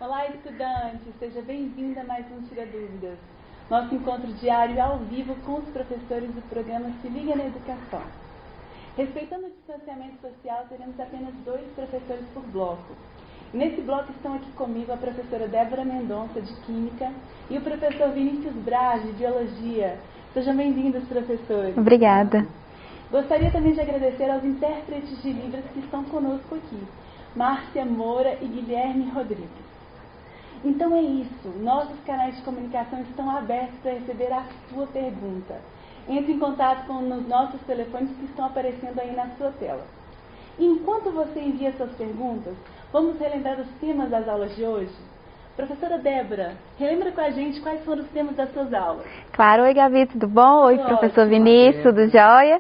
Olá, estudante! Seja bem-vinda a mais um Tira Dúvidas. Nosso encontro diário ao vivo com os professores do programa Se Liga na Educação. Respeitando o distanciamento social, teremos apenas 2 professores por bloco. E nesse bloco estão aqui comigo a professora Débora Mendonça, de Química, e o professor Vinícius Braz, de Biologia. Sejam bem-vindos, professores. Obrigada. Gostaria também de agradecer aos intérpretes de Libras que estão conosco aqui, Márcia Moura e Guilherme Rodrigues. Então é isso, nossos canais de comunicação estão abertos para receber a sua pergunta. Entre em contato com os nossos telefones que estão aparecendo aí na sua tela. E enquanto você envia suas perguntas, vamos relembrar os temas das aulas de hoje? Professora Débora, relembra com a gente quais foram os temas das suas aulas. Claro, oi Gabi, tudo bom? Oi, professor Vinícius, tudo jóia?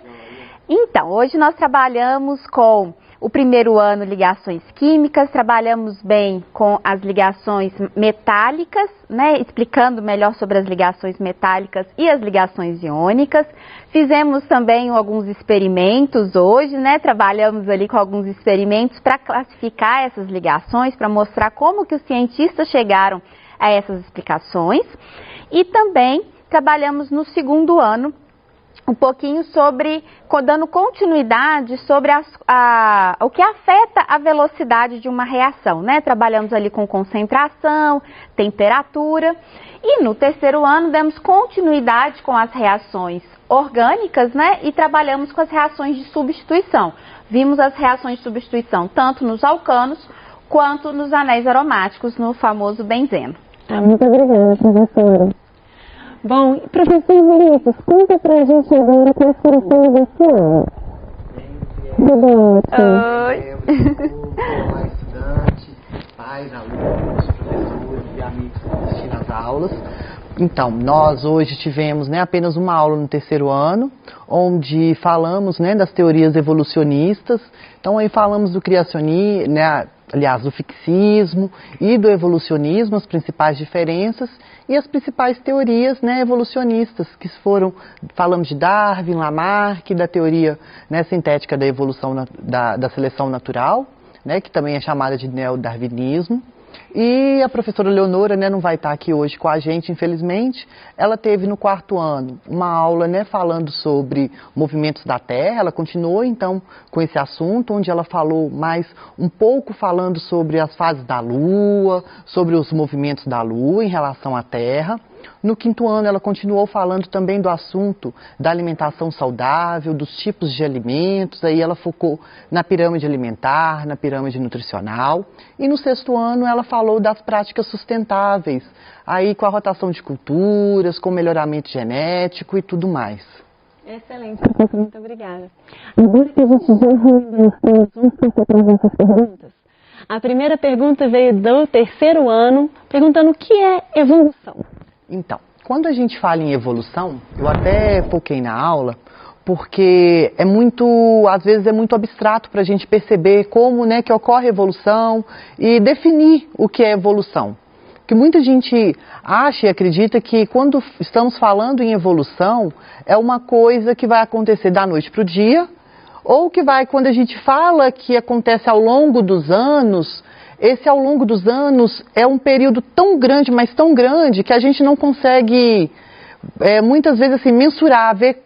Então, hoje nós trabalhamos com o primeiro ano, ligações químicas, trabalhamos bem com as ligações metálicas, né, explicando melhor sobre as ligações metálicas e as ligações iônicas. Fizemos também alguns experimentos hoje, né, trabalhamos ali com alguns experimentos para classificar essas ligações, para mostrar como que os cientistas chegaram a essas explicações. E também trabalhamos no segundo ano um pouquinho sobre, dando continuidade sobre o que afeta a velocidade de uma reação, né? Trabalhamos ali com concentração, temperatura, e no terceiro ano demos continuidade com as reações orgânicas, né? E trabalhamos com as reações de substituição. Vimos as reações de substituição tanto nos alcanos quanto nos anéis aromáticos, no famoso benzeno. Muito obrigada, professora. Bom, professor Vinícius, conta pra gente agora quais foram os temas desse ano. Olá, estudante, pais, alunos, professores e amigos que estão assistindo às aulas. Então, nós hoje tivemos, né, apenas uma aula no terceiro ano, onde falamos, né, das teorias evolucionistas. Então, aí falamos do criacionismo, né, aliás, do fixismo e do evolucionismo, as principais diferenças e as principais teorias, né, evolucionistas, que falamos de Darwin, Lamarck, da teoria, né, sintética da evolução da seleção natural, né, que também é chamada de neodarwinismo. E a professora Leonora, né, não vai estar aqui hoje com a gente, infelizmente. Ela teve no quarto ano uma aula, né, falando sobre movimentos da Terra. Ela continuou então com esse assunto, onde ela falou mais um pouco falando sobre as fases da Lua, sobre os movimentos da Lua em relação à Terra. No quinto ano, ela continuou falando também do assunto da alimentação saudável, dos tipos de alimentos. Aí ela focou na pirâmide alimentar, na pirâmide nutricional. E no sexto ano, ela falou das práticas sustentáveis, aí com a rotação de culturas, com melhoramento genético e tudo mais. Excelente, professor, muito obrigada. Agora que a gente já reuniu os temas, vamos passar para as nossas perguntas. A primeira pergunta veio do terceiro ano, perguntando o que é evolução. Então, quando a gente fala em evolução, eu até foquei na aula, porque às vezes é muito abstrato para a gente perceber como, né, que ocorre a evolução e definir o que é evolução. Porque muita gente acha e acredita que quando estamos falando em evolução, é uma coisa que vai acontecer da noite para o dia, ou que quando a gente fala que acontece ao longo dos anos, esse ao longo dos anos é um período tão grande, mas tão grande, que a gente não consegue, muitas vezes, assim, mensurar, ver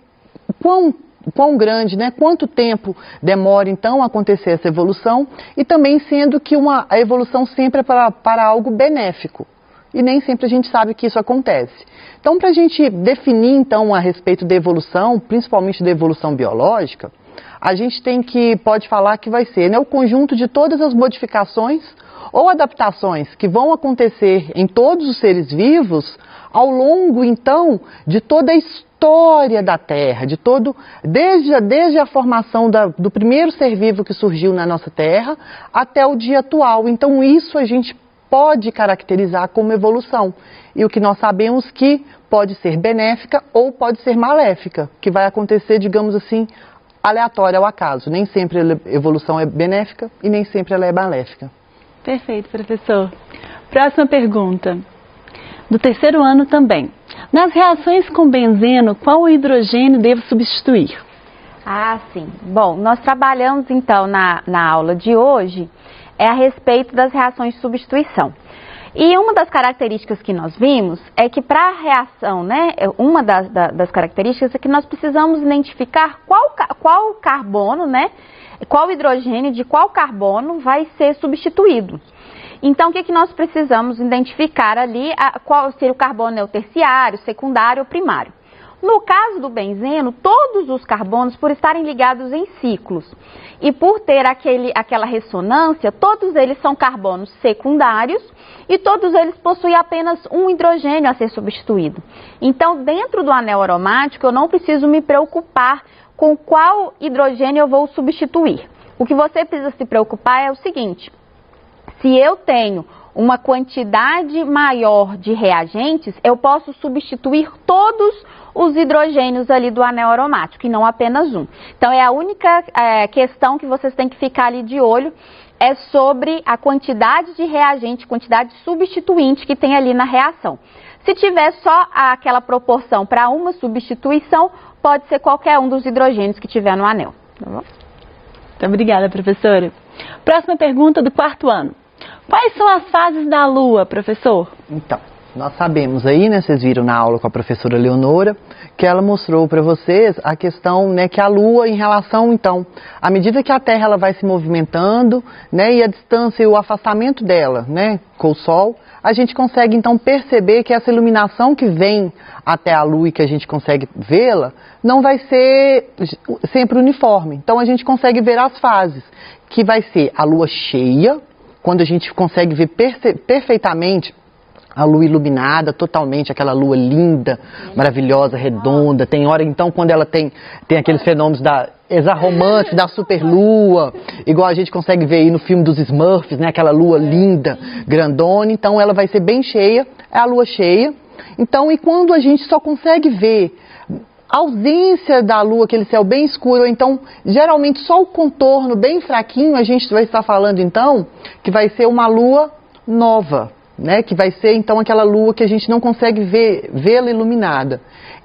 quão grande, né, quanto tempo demora, então, a acontecer essa evolução, e também sendo que a evolução sempre é para algo benéfico, e nem sempre a gente sabe que isso acontece. Então, para a gente definir, então, a respeito da evolução, principalmente da evolução biológica, a gente pode falar que vai ser, né, o conjunto de todas as modificações ou adaptações que vão acontecer em todos os seres vivos ao longo, então, de toda a história da Terra, desde a formação do primeiro ser vivo que surgiu na nossa Terra até o dia atual. Então, isso a gente pode caracterizar como evolução. E o que nós sabemos que pode ser benéfica ou pode ser maléfica, que vai acontecer, digamos assim, aleatória ao acaso. Nem sempre a evolução é benéfica e nem sempre ela é maléfica. Perfeito, professor. Próxima pergunta. Do terceiro ano também. Nas reações com benzeno, qual hidrogênio devo substituir? Ah, sim. Bom, nós trabalhamos então na aula de hoje a respeito das reações de substituição. E uma das características que nós vimos é que para a reação, né, uma das características é que nós precisamos identificar qual carbono, né, qual hidrogênio de qual carbono vai ser substituído. Então, o que nós precisamos identificar ali, qual seria o carbono terciário, secundário ou primário. No caso do benzeno, todos os carbonos, por estarem ligados em ciclos e por ter aquela ressonância, todos eles são carbonos secundários e todos eles possuem apenas um hidrogênio a ser substituído. Então, dentro do anel aromático, eu não preciso me preocupar com qual hidrogênio eu vou substituir. O que você precisa se preocupar é o seguinte: se eu tenho uma quantidade maior de reagentes, eu posso substituir todos os hidrogênios ali do anel aromático e não apenas um. Então, é a única questão que vocês têm que ficar ali de olho, é sobre a quantidade de reagente, quantidade substituinte que tem ali na reação. Se tiver só aquela proporção para uma substituição, pode ser qualquer um dos hidrogênios que tiver no anel. Tá bom? Muito obrigada, professora. Próxima pergunta do 4º ano. Quais são as fases da Lua, professor? Então, nós sabemos aí, né, vocês viram na aula com a professora Leonora, que ela mostrou para vocês a questão, né, que a Lua em relação, então, à medida que a Terra ela vai se movimentando, né, e a distância e o afastamento dela, né, com o Sol, a gente consegue então perceber que essa iluminação que vem até a Lua e que a gente consegue vê-la, não vai ser sempre uniforme. Então a gente consegue ver as fases, que vai ser a Lua cheia, quando a gente consegue ver perfeitamente a Lua iluminada totalmente, aquela Lua linda, maravilhosa, redonda. Tem hora então quando ela tem aqueles fenômenos da exarromante, da superlua, igual a gente consegue ver aí no filme dos Smurfs, né? Aquela Lua linda, grandona. Então ela vai ser bem cheia, é a Lua cheia. Então, e quando a gente só consegue ver a ausência da Lua, aquele céu bem escuro, ou então geralmente só o contorno bem fraquinho, a gente vai estar falando então que vai ser uma Lua nova, né, que vai ser então aquela Lua que a gente não consegue vê-la iluminada.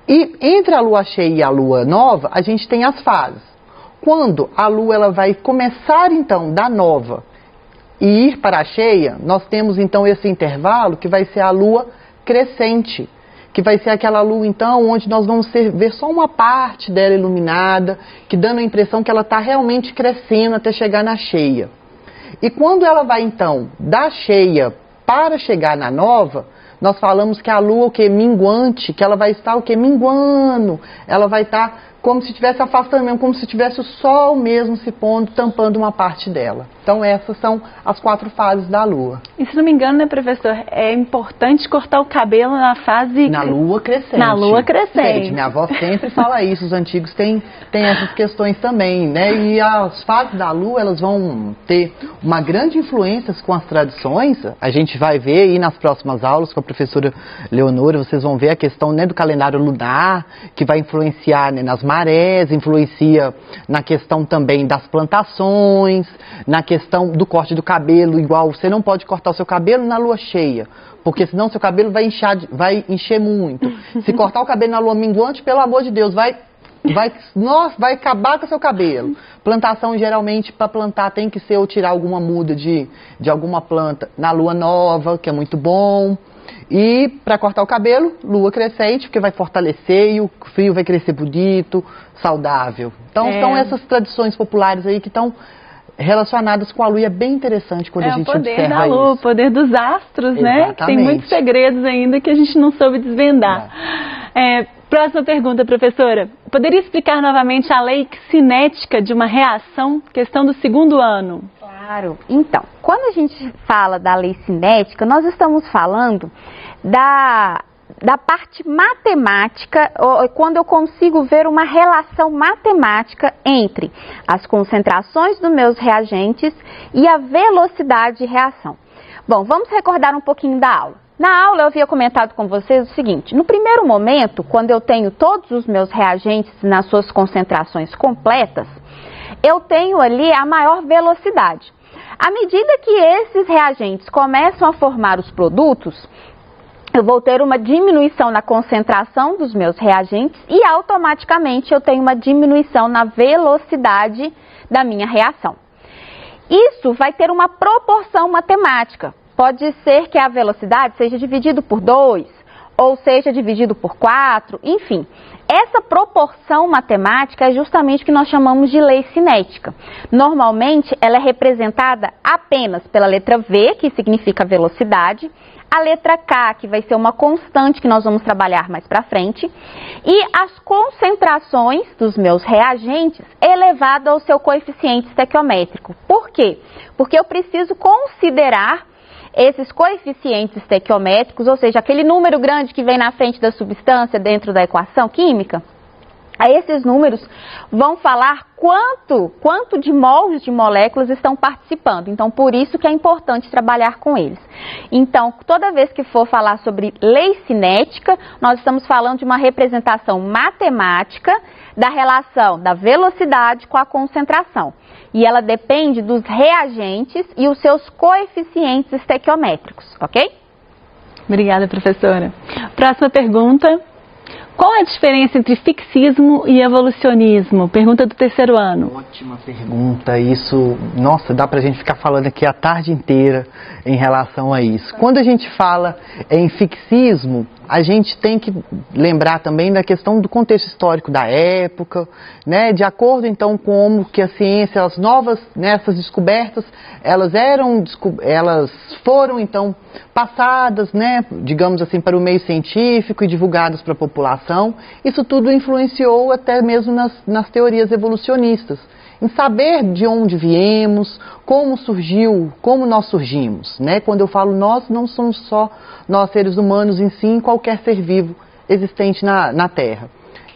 E entre a Lua cheia e a Lua nova, a gente tem as fases. Quando a Lua ela vai começar então da nova e ir para a cheia, nós temos então esse intervalo que vai ser a Lua crescente, que vai ser aquela Lua então onde nós vamos ver só uma parte dela iluminada, que dando a impressão que ela está realmente crescendo até chegar na cheia. E quando ela vai então da cheia para chegar na nova, nós falamos que a Lua, o que? Minguante, que ela vai estar o que? Minguando. Ela vai estar como se estivesse afastando mesmo, como se tivesse o Sol mesmo se pondo, tampando uma parte dela. Então essas são as 4 fases da Lua. E se não me engano, né, professor, é importante cortar o cabelo na fase... Na Lua crescente. Na Lua crescente. Minha avó sempre fala isso, os antigos têm essas questões também, né? E as fases da Lua, elas vão ter uma grande influência com as tradições. A gente vai ver aí nas próximas aulas com a professora Leonora, vocês vão ver a questão, né, do calendário lunar, que vai influenciar, né, nas marés, influencia na questão também das plantações, na questão do corte do cabelo, igual você não pode cortar o seu cabelo na lua cheia, porque senão seu cabelo vai encher muito. Se cortar o cabelo na lua minguante, pelo amor de Deus, vai acabar com o seu cabelo. Plantação, geralmente, para plantar tem que ser ou tirar alguma muda de alguma planta na lua nova, que é muito bom. E para cortar o cabelo, lua crescente, porque vai fortalecer e o fio vai crescer bonito, saudável. Então são essas tradições populares aí que estão relacionadas com a Lua, e é bem interessante quando a gente observa isso. É o poder da Lua, o poder dos astros, né? Tem muitos segredos ainda que a gente não soube desvendar. Próxima pergunta, professora. Poderia explicar novamente a lei cinética de uma reação? Questão do 2º ano. Claro. Então, quando a gente fala da lei cinética, nós estamos falando da parte matemática, quando eu consigo ver uma relação matemática entre as concentrações dos meus reagentes e a velocidade de reação. Bom, vamos recordar um pouquinho da aula. Na aula eu havia comentado com vocês o seguinte: no primeiro momento, quando eu tenho todos os meus reagentes nas suas concentrações completas, eu tenho ali a maior velocidade. À medida que esses reagentes começam a formar os produtos, eu vou ter uma diminuição na concentração dos meus reagentes e automaticamente eu tenho uma diminuição na velocidade da minha reação. Isso vai ter uma proporção matemática. pode ser que a velocidade seja dividido por 2, ou seja dividido por 4, enfim. Essa proporção matemática é justamente o que nós chamamos de lei cinética. Normalmente, ela é representada apenas pela letra V, que significa velocidade, a letra K, que vai ser uma constante que nós vamos trabalhar mais para frente, e as concentrações dos meus reagentes elevado ao seu coeficiente estequiométrico. Por quê? Porque eu preciso considerar esses coeficientes estequiométricos, ou seja, aquele número grande que vem na frente da substância dentro da equação química. Aí esses números vão falar quanto de mols de moléculas estão participando. Então, por isso que é importante trabalhar com eles. Então, toda vez que for falar sobre lei cinética, nós estamos falando de uma representação matemática da relação da velocidade com a concentração. E ela depende dos reagentes e os seus coeficientes estequiométricos, ok? Obrigada, professora. Próxima pergunta. Qual é a diferença entre fixismo e evolucionismo? Pergunta do terceiro ano. Ótima pergunta. Isso, nossa, dá pra gente ficar falando aqui a tarde inteira em relação a isso. Quando a gente fala em fixismo, a gente tem que lembrar também da questão do contexto histórico da época, né? De acordo então com como que a ciência, as novas, nessas descobertas, elas foram então passadas, né, digamos assim, para o meio científico e divulgadas para a população. Isso tudo influenciou até mesmo nas teorias evolucionistas, em saber de onde viemos, como surgiu, como nós surgimos, né? Quando eu falo nós, não somos só nós seres humanos em si, qualquer ser vivo existente na Terra.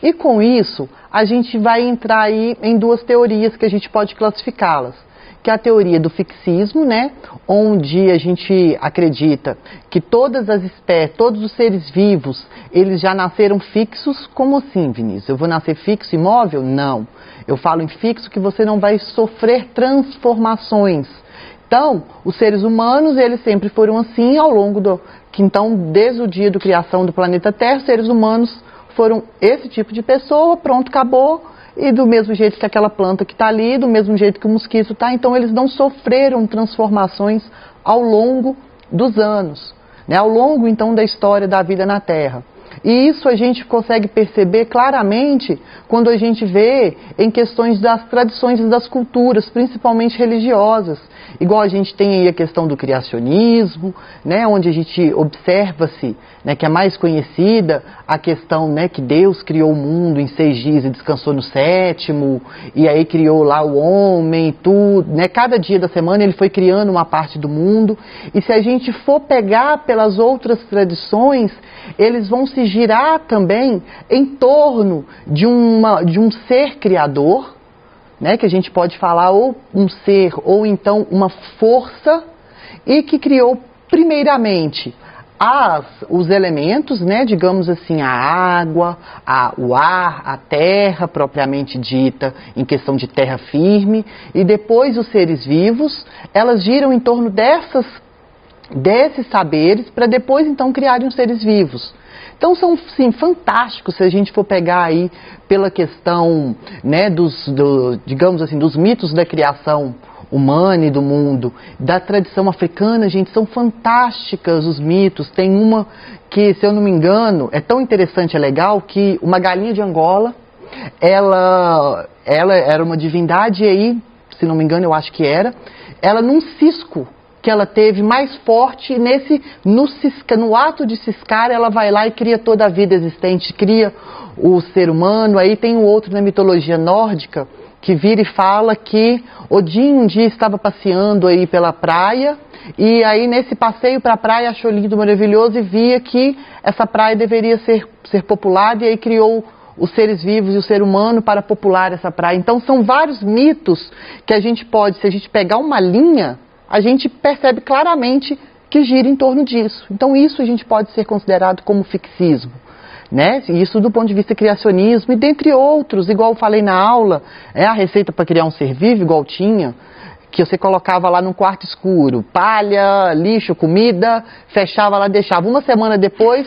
E com isso, a gente vai entrar aí em duas teorias que a gente pode classificá-las, que é a teoria do fixismo, né? Onde a gente acredita que todas as espécies, todos os seres vivos, eles já nasceram fixos. Como assim, Vinícius? Eu vou nascer fixo, imóvel? Não. Eu falo em fixo que você não vai sofrer transformações. Então, os seres humanos, eles sempre foram assim ao longo então, desde o dia da criação do planeta Terra, os seres humanos foram esse tipo de pessoa, pronto, acabou. E do mesmo jeito que aquela planta que está ali, do mesmo jeito que o mosquito está, então eles não sofreram transformações ao longo dos anos, né? Ao longo então da história da vida na Terra. E isso a gente consegue perceber claramente quando a gente vê em questões das tradições e das culturas, principalmente religiosas. Igual a gente tem aí a questão do criacionismo, né, onde a gente observa-se, né, que é mais conhecida a questão, né, que Deus criou o mundo em 6 dias e descansou no 7º, e aí criou lá o homem, tudo, né, cada dia da semana ele foi criando uma parte do mundo. E se a gente for pegar pelas outras tradições, eles vão se girar também em torno de um ser criador, né, que a gente pode falar ou um ser ou então uma força, e que criou primeiramente os elementos, né, digamos assim, a água, o ar, a terra propriamente dita, em questão de terra firme, e depois os seres vivos, elas giram em torno desses saberes para depois então criarem os seres vivos. Então são, sim, fantásticos se a gente for pegar aí pela questão, né, digamos assim, dos mitos da criação humana e do mundo, da tradição africana, gente, são fantásticas os mitos. Tem uma que, se eu não me engano, é tão interessante, é legal, que uma galinha de Angola, ela era uma divindade, e aí, se não me engano, eu acho que ela num cisco que ela teve mais forte, no ato de ciscar, ela vai lá e cria toda a vida existente, cria o ser humano. Aí tem um outro na mitologia nórdica, que vira e fala que Odin um dia estava passeando aí pela praia, e aí nesse passeio para a praia achou lindo, maravilhoso, e via que essa praia deveria ser populada, e aí criou os seres vivos e o ser humano para popular essa praia. Então são vários mitos que a gente pode, se a gente pegar uma linha, a gente percebe claramente que gira em torno disso. Então isso a gente pode ser considerado como fixismo, né? Isso do ponto de vista criacionismo, e dentre outros, igual eu falei na aula, a receita para criar um ser vivo, igual tinha, que você colocava lá num quarto escuro, palha, lixo, comida, fechava lá, deixava. Uma semana depois,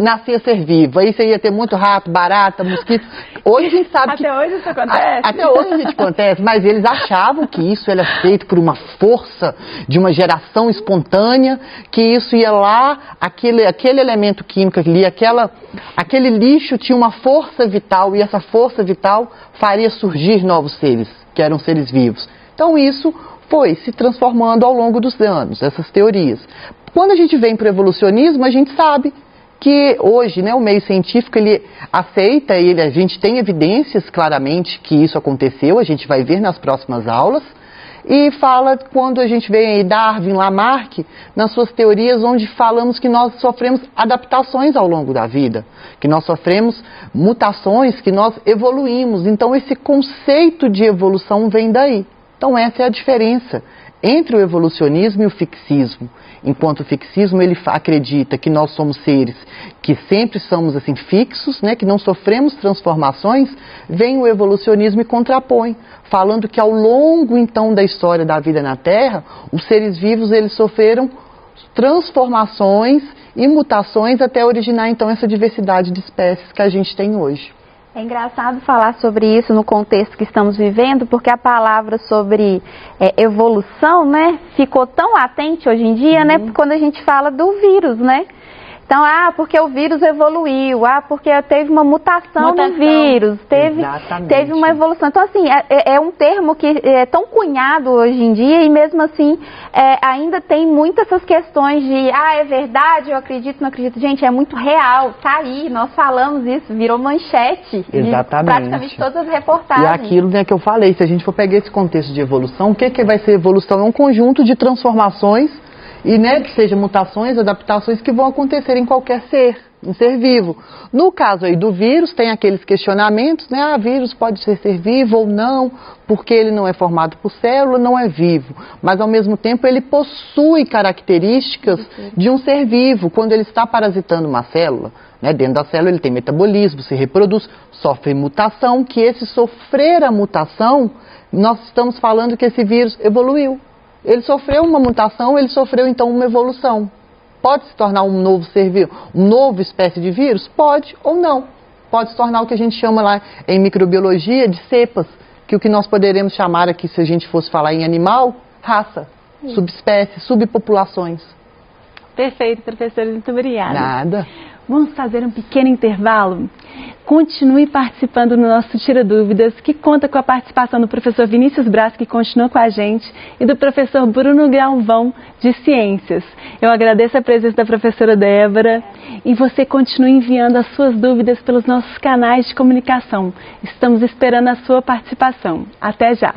nascia ser vivo. Aí você ia ter muito rato, barata, mosquito. Hoje a gente sabe que... Até hoje isso acontece? Até hoje a gente acontece, mas eles achavam que isso era feito por uma força de uma geração espontânea, que isso ia lá, aquele elemento químico ali, aquele lixo tinha uma força vital, e essa força vital faria surgir novos seres, que eram seres vivos. Então isso foi se transformando ao longo dos anos, essas teorias. Quando a gente vem para o evolucionismo, a gente sabe que hoje, né, o meio científico ele aceita, a gente tem evidências claramente que isso aconteceu, a gente vai ver nas próximas aulas, e fala, quando a gente vê aí Darwin, Lamarck, nas suas teorias, onde falamos que nós sofremos adaptações ao longo da vida, que nós sofremos mutações, que nós evoluímos. Então esse conceito de evolução vem daí. Então essa é a diferença entre o evolucionismo e o fixismo. Enquanto o fixismo ele acredita que nós somos seres que sempre somos assim fixos, né, que não sofremos transformações, vem o evolucionismo e contrapõe, falando que ao longo então da história da vida na Terra, os seres vivos eles sofreram transformações e mutações até originar então essa diversidade de espécies que a gente tem hoje. É engraçado falar sobre isso no contexto que estamos vivendo, porque a palavra sobre evolução, né, ficou tão latente hoje em dia, né, quando a gente fala do vírus, né? Então, porque o vírus evoluiu, porque teve uma mutação no vírus, teve uma evolução. Então, assim, é um termo que é tão cunhado hoje em dia e mesmo assim ainda tem muitas essas questões de, é verdade, eu acredito, não acredito. Gente, é muito real, tá aí, nós falamos isso, virou manchete. Exatamente. Praticamente todas as reportagens. E aquilo, né, que eu falei, se a gente for pegar esse contexto de evolução, o que vai ser evolução? É um conjunto de transformações e, né, que sejam mutações, adaptações que vão acontecer em qualquer ser, um ser vivo. No caso aí do vírus, tem aqueles questionamentos, né, vírus pode ser vivo ou não, porque ele não é formado por célula, não é vivo. Mas, ao mesmo tempo, ele possui características de um ser vivo, quando ele está parasitando uma célula. Né, dentro da célula ele tem metabolismo, se reproduz, sofre mutação, que esse sofrer a mutação, nós estamos falando que esse vírus evoluiu. Ele sofreu uma mutação, ele sofreu então uma evolução. Pode se tornar um novo ser vivo, uma nova espécie de vírus? Pode ou não. Pode se tornar o que a gente chama lá em microbiologia de cepas, que o que nós poderemos chamar aqui, se a gente fosse falar em animal, raça, subespécie, subpopulações. Perfeito, professora, muito obrigada. Nada. Vamos fazer um pequeno intervalo? Continue participando no nosso Tira Dúvidas, que conta com a participação do professor Vinícius Braz, que continua com a gente, e do professor Bruno Galvão, de Ciências. Eu agradeço a presença da professora Débora e você continue enviando as suas dúvidas pelos nossos canais de comunicação. Estamos esperando a sua participação. Até já!